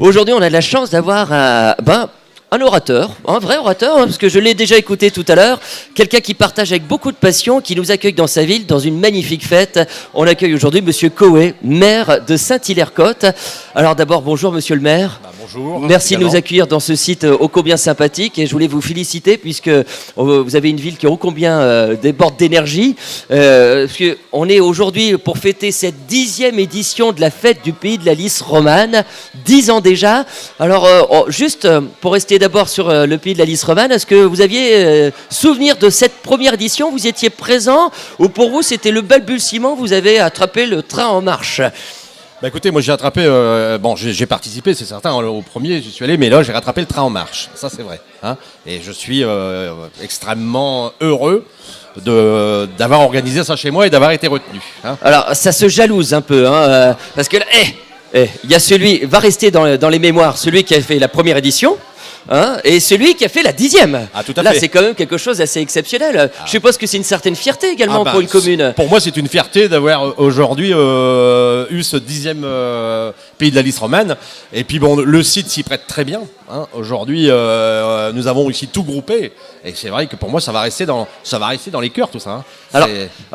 Aujourd'hui, on a de la chance d'avoir un orateur, un vrai orateur, parce que je l'ai déjà écouté tout à l'heure, quelqu'un qui partage avec beaucoup de passion, qui nous accueille dans sa ville, dans une magnifique fête. On accueille aujourd'hui Monsieur Coé, maire de Saint-Hilaire-Côte. Alors d'abord, bonjour Monsieur le maire. Bonjour. Merci de nous accueillir dans ce site ô combien sympathique, et je voulais vous féliciter puisque vous avez une ville qui ô combien déborde d'énergie. Parce que on est aujourd'hui pour fêter cette 10e édition de la fête du pays de la Lys romane, 10 ans déjà. Alors juste pour rester d'abord sur le pays de la Lys romane, est-ce que vous aviez souvenir de cette première édition? Vous étiez présent ou pour vous c'était le balbutiement, vous avez attrapé le train en marche? Bah écoutez, moi j'ai attrapé, j'ai participé, c'est certain, au premier j'y suis allé, mais là j'ai rattrapé le train en marche, ça c'est vrai. Hein, et je suis extrêmement heureux d'avoir organisé ça chez moi et d'avoir été retenu. Hein. Alors ça se jalouse un peu, hein, parce que là, il y a celui, va rester dans les mémoires, celui qui a fait la première édition. Hein, et celui qui a fait la 10e. Ah, tout à Là, fait. c'est quand même quelque chose d'assez exceptionnel. Je suppose que c'est une certaine fierté également pour une commune. Pour moi, c'est une fierté d'avoir aujourd'hui eu ce 10e pays de la Lys romane. Et puis bon, le site s'y prête très bien. Hein. Aujourd'hui, nous avons réussi tout grouper. Et c'est vrai que pour moi, ça va rester dans les cœurs tout ça. Hein. Alors,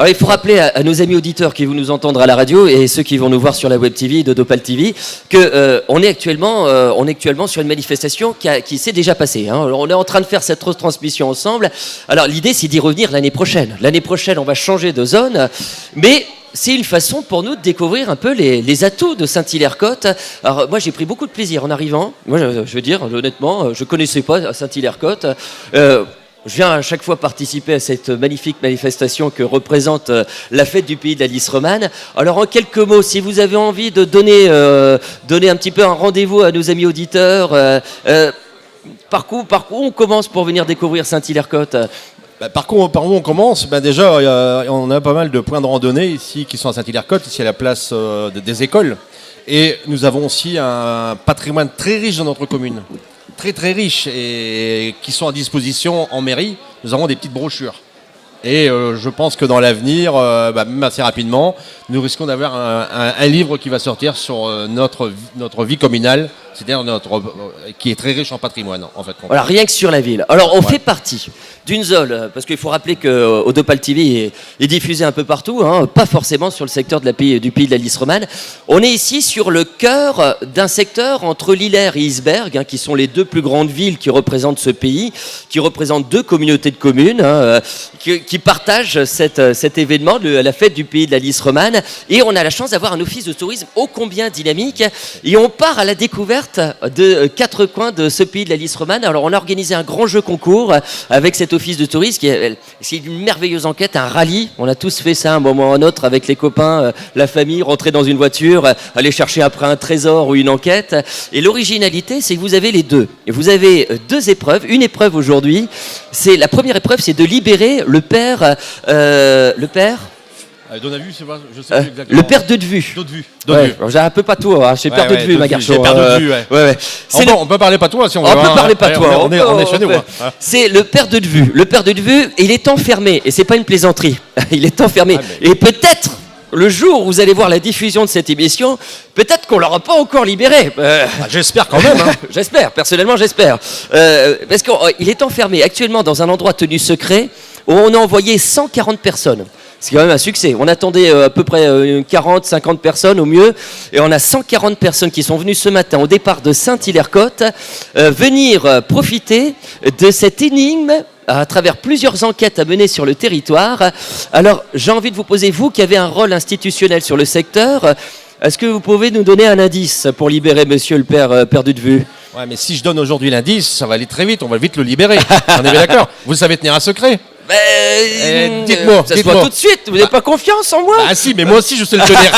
il faut rappeler à nos amis auditeurs qui vont nous entendre à la radio et ceux qui vont nous voir sur la web TV de Dopal TV que on est actuellement sur une manifestation qui s'est déjà passée. Hein. Alors, on est en train de faire cette retransmission ensemble. Alors l'idée c'est d'y revenir l'année prochaine. L'année prochaine, on va changer de zone, mais c'est une façon pour nous de découvrir un peu les atouts de Saint-Hilaire-Côte. Alors moi j'ai pris beaucoup de plaisir en arrivant. Moi je veux dire honnêtement, je connaissais pas Saint-Hilaire-Côte. Je viens à chaque fois participer à cette magnifique manifestation que représente la fête du pays de la Lys romane. Alors en quelques mots, si vous avez envie de donner un petit peu un rendez-vous à nos amis auditeurs, par où on commence pour venir découvrir Saint-Hilaire-Côte? Par où on commence? Déjà, on a pas mal de points de randonnée ici qui sont à Saint-Hilaire-Côte, ici à la place des écoles. Et nous avons aussi un patrimoine très riche dans notre commune. Très très riche et qui sont à disposition en mairie. Nous avons des petites brochures. Et je pense que dans l'avenir, même assez rapidement, nous risquons d'avoir un livre qui va sortir sur notre vie communale, c'est-à-dire qui est très riche en patrimoine, en fait. Voilà, rien que sur la ville. Alors, on fait partie d'une zone, parce qu'il faut rappeler que Dopal TV est diffusé un peu partout, hein, pas forcément sur le secteur du pays de la Lys romane. On est ici sur le cœur d'un secteur entre Lillers et Isbergues, hein, qui sont les deux plus grandes villes qui représentent ce pays, qui représentent deux communautés de communes, hein, qui partagent cet événement, la fête du pays de la Lys romane. Et on a la chance d'avoir un office de tourisme ô combien dynamique. Et on part à la découverte de 4 coins de ce pays de la Lys romane. Alors on a organisé un grand jeu concours avec cet office de tourisme c'est une merveilleuse enquête, un rallye. On a tous fait ça à un moment ou à un autre avec les copains, la famille, rentrer dans une voiture, aller chercher après un trésor ou une enquête. Et l'originalité, c'est que vous avez les deux. Et vous avez 2 épreuves. Une épreuve aujourd'hui, la première épreuve, c'est de libérer le père. Donne à vue, je sais plus exactement. Le père de vue. Ouais, j'ai un peu patois, hein. J'ai père de vue, ma garçon. J'ai père de vue, ouais. On peut parler patois si on veut. On peut parler patois. On est chez nous. C'est le père de vue. Le père de vue, il est enfermé. Et c'est pas une plaisanterie. Il est enfermé. Et peut-être, le jour où vous allez voir la diffusion de cette émission, peut-être qu'on l'aura pas encore libéré. J'espère quand même. Hein. J'espère, personnellement j'espère. Parce qu'il est enfermé actuellement dans un endroit tenu secret où on a envoyé 140 personnes. C'est quand même un succès. On attendait à peu près 40, 50 personnes au mieux. Et on a 140 personnes qui sont venues ce matin au départ de Saint-Hilaire-Côte venir profiter de cette énigme à travers plusieurs enquêtes à mener sur le territoire. Alors, j'ai envie de vous poser, vous qui avez un rôle institutionnel sur le secteur, est-ce que vous pouvez nous donner un indice pour libérer monsieur le père perdu de vue? Ouais, mais si je donne aujourd'hui l'indice, ça va aller très vite, on va vite le libérer. On est bien d'accord. Vous savez tenir un secret? Dites-moi. Ça se voit tout de suite. Vous n'avez pas confiance en moi? Ah si, mais moi aussi je sais le tenir.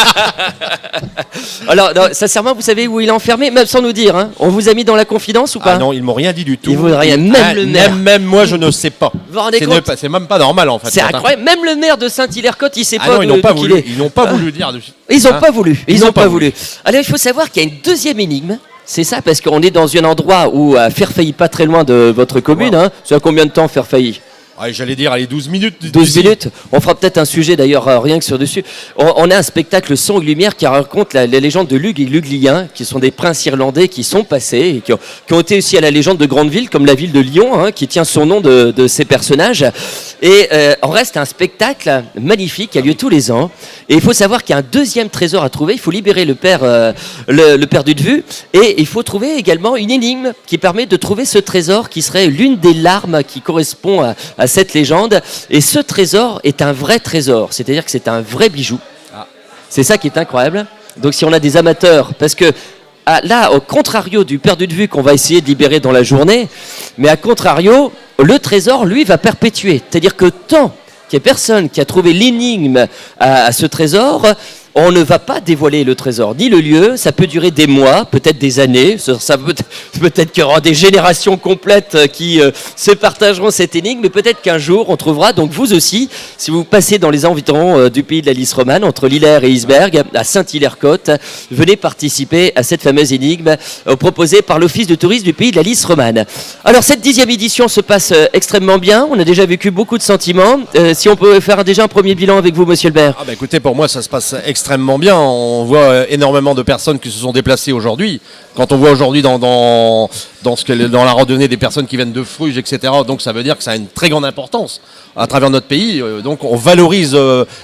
Alors, non, sincèrement, vous savez où il est enfermé, même sans nous dire. Hein. On vous a mis dans la confidence ou pas? Ah non, ils m'ont rien dit du tout. Ils vous rien, même le maire. Même moi, je ne sais pas. Vous vous rendez compte? C'est même pas normal en fait. C'est incroyable. Même le maire de Saint-Hilaire-Côte, il sait Ah pas. non, ils n'ont pas d'où voulu. qu'il est. Ils n'ont pas voulu dire. Ils n'ont pas voulu. Ils n'ont pas voulu. voulu. Alors, il faut savoir qu'il y a une deuxième énigme. C'est ça, parce qu'on est dans un endroit où à Fairfailly, pas très loin de votre commune. Wow. Hein. C'est à combien de temps, Fairfailly? Ah, j'allais dire, allez, 12 minutes. 12 minutes. On fera peut-être un sujet d'ailleurs, rien que sur dessus. On a un spectacle son et lumière qui raconte la légende de Lug et Luglien, qui sont des princes irlandais qui sont passés et qui ont été aussi à la légende de grandes villes, comme la ville de Lyon, hein, qui tient son nom de ces personnages. Et on reste un spectacle magnifique qui a lieu tous les ans. Et il faut savoir qu'il y a un deuxième trésor à trouver. Il faut libérer le père, le perdu de vue. Et il faut trouver également une énigme qui permet de trouver ce trésor qui serait l'une des larmes qui correspond à cette légende. Et ce trésor est un vrai trésor. C'est-à-dire que c'est un vrai bijou. C'est ça qui est incroyable. Donc si on a des amateurs, parce que là, au contrario du perdu de vue qu'on va essayer de libérer dans la journée, mais à contrario, le trésor, lui, va perpétuer. C'est-à-dire que tant qu'il n'y a personne qui a trouvé l'énigme à ce trésor, on ne va pas dévoiler le trésor, ni le lieu. Ça peut durer des mois, peut-être des années. Peut-être qu'il y aura des générations complètes qui se partageront cette énigme, mais peut-être qu'un jour, on trouvera. Donc vous aussi, si vous passez dans les environs du pays de la Lys romane, entre Lillers et Isbergues, à Saint-Hilaire-Côte, venez participer à cette fameuse énigme proposée par l'Office de tourisme du pays de la Lys romane. Alors cette 10e édition se passe extrêmement bien. On a déjà vécu beaucoup de sentiments. Si on peut faire déjà un premier bilan avec vous, monsieur Lebert. Ah bah écoutez, pour moi, ça se passe extrêmement bien. On voit énormément de personnes qui se sont déplacées aujourd'hui. Quand on voit aujourd'hui dans la randonnée des personnes qui viennent de Fruges, etc., donc ça veut dire que ça a une très grande importance à travers notre pays. Donc on valorise,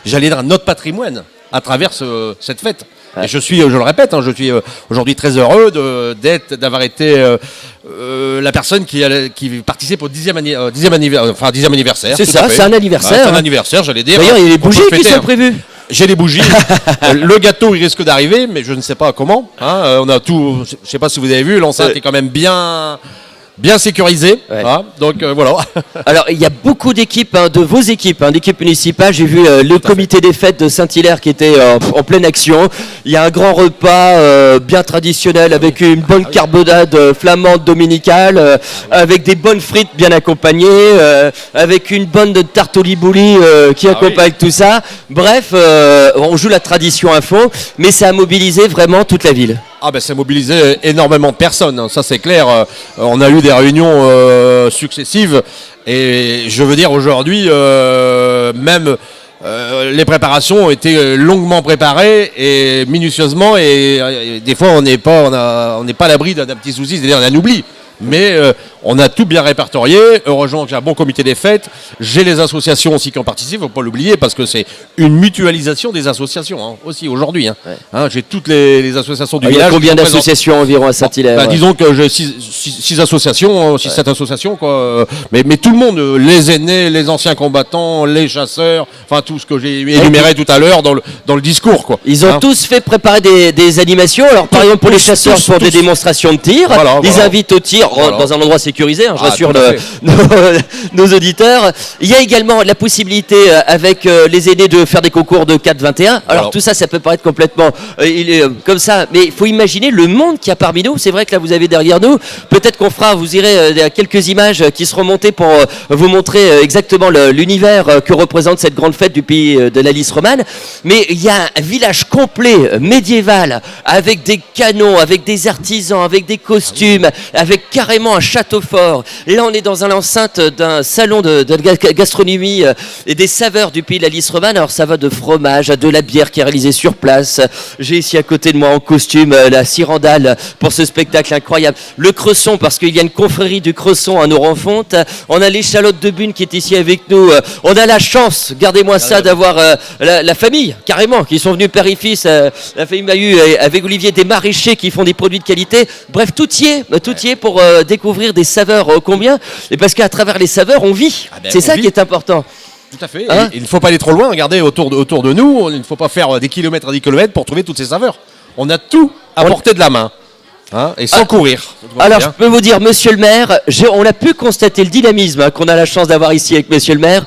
j'allais dire, notre patrimoine à travers cette fête. Ouais. Et je le répète, je suis aujourd'hui très heureux d'avoir été la personne qui participe au 10e anniversaire. C'est ça, c'est un anniversaire. C'est un anniversaire, j'allais dire. D'ailleurs, il y a les bougies qui sont prévues. J'ai les bougies. Le gâteau, il risque d'arriver, mais je ne sais pas comment. On a tout. Je ne sais pas si vous avez vu, l'enceinte est quand même bien sécurisé. Ouais. Donc voilà. Alors il y a beaucoup d'équipes, de vos équipes, d'équipes municipales. J'ai vu le comité des fêtes de Saint-Hilaire qui était en pleine action. Il y a un grand repas bien traditionnel avec une bonne carbonade flamande dominicale, avec des bonnes frites bien accompagnées, avec une bonne tarte au libouli qui accompagne tout ça. Bref, on joue la tradition à fond, mais ça a mobilisé vraiment toute la ville. Ah ben ça a mobilisé énormément de personnes, ça c'est clair. On a eu des réunions successives et je veux dire aujourd'hui même les préparations ont été longuement préparées et minutieusement et des fois on n'est pas à l'abri d'un petit souci, c'est-à-dire d'un oubli. Mais on a tout bien répertorié. Heureusement que j'ai un bon comité des fêtes. J'ai les associations aussi qui en participent, il ne faut pas l'oublier, parce que c'est une mutualisation des associations aussi aujourd'hui. Ouais. J'ai toutes les associations du village. Il y a combien d'associations environ à Saint-Hilaire? Disons que j'ai 6 associations, 6-7 associations. Quoi. Mais tout le monde, les aînés, les anciens combattants, les chasseurs, enfin tout ce que j'ai énuméré tout à l'heure dans le discours. Quoi. Ils ont tous fait préparer des animations. Alors par exemple pour les chasseurs, pour des démonstrations de tir, ils invitent au tir dans un endroit sécurisé, je rassure nos auditeurs. Il y a également la possibilité avec les aînés de faire des concours de 4-21. Alors tout ça peut paraître complètement comme ça, mais il faut imaginer le monde qu'il y a parmi nous. C'est vrai que là vous avez derrière nous, peut-être vous irez à quelques images qui seront montées pour vous montrer exactement l'univers que représente cette grande fête du pays de la Lys romane. Mais il y a un village complet médiéval avec des canons, avec des artisans, avec des costumes, avec carrément un château fort. Et là, on est dans l'enceinte d'un salon de gastronomie et des saveurs du pays de la Lys romane. Alors, ça va de fromage à de la bière qui est réalisée sur place. J'ai ici à côté de moi en costume la Cyrandale pour ce spectacle incroyable. Le cresson, parce qu'il y a une confrérie du cresson à Norenfonte. On a l'échalote de Bune qui est ici avec nous. On a la chance, gardez-moi ça, d'avoir la famille, carrément, qui sont venus père et fils, la famille Mahut avec Olivier, des maraîchers qui font des produits de qualité. Bref, tout y est pour découvrir des saveurs combien. Et parce qu'à travers les saveurs, on vit. C'est ça qui est important. Tout à fait. Il ne faut pas aller trop loin. Regardez autour de nous. Il ne faut pas faire des kilomètres à des kilomètres pour trouver toutes ces saveurs. On a tout à portée de la main. Hein, et sans courir. Alors, je peux vous dire, monsieur le maire, on a pu constater le dynamisme qu'on a la chance d'avoir ici avec monsieur le maire.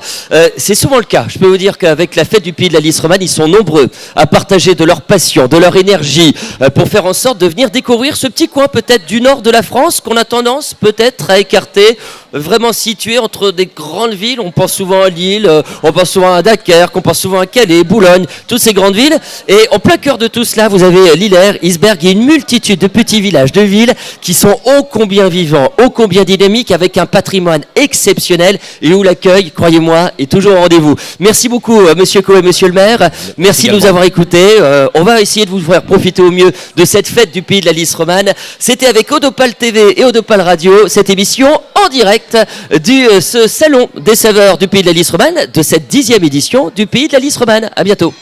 C'est souvent le cas. Je peux vous dire qu'avec la fête du Pays de la Lys romane, ils sont nombreux à partager de leur passion, de leur énergie, pour faire en sorte de venir découvrir ce petit coin peut-être du nord de la France qu'on a tendance peut-être à écarter, vraiment situé entre des grandes villes. On pense souvent à Lille, on pense souvent à Dunkerque, on pense souvent à Calais, Boulogne, toutes ces grandes villes. Et en plein cœur de tout cela, vous avez Lillers, Isbergues et une multitude de petits villages, de villes qui sont ô combien vivants, ô combien dynamiques, avec un patrimoine exceptionnel et où l'accueil, croyez-moi, est toujours au rendez-vous. Merci beaucoup, monsieur Coe et monsieur le maire. Merci de nous avoir écoutés. On va essayer de vous faire profiter au mieux de cette fête du Pays de la Lys romane. C'était avec Odopal TV et Odopal Radio, cette émission en direct ce salon des saveurs du Pays de la Lys romane, de cette 10e édition du Pays de la Lys romane. À bientôt.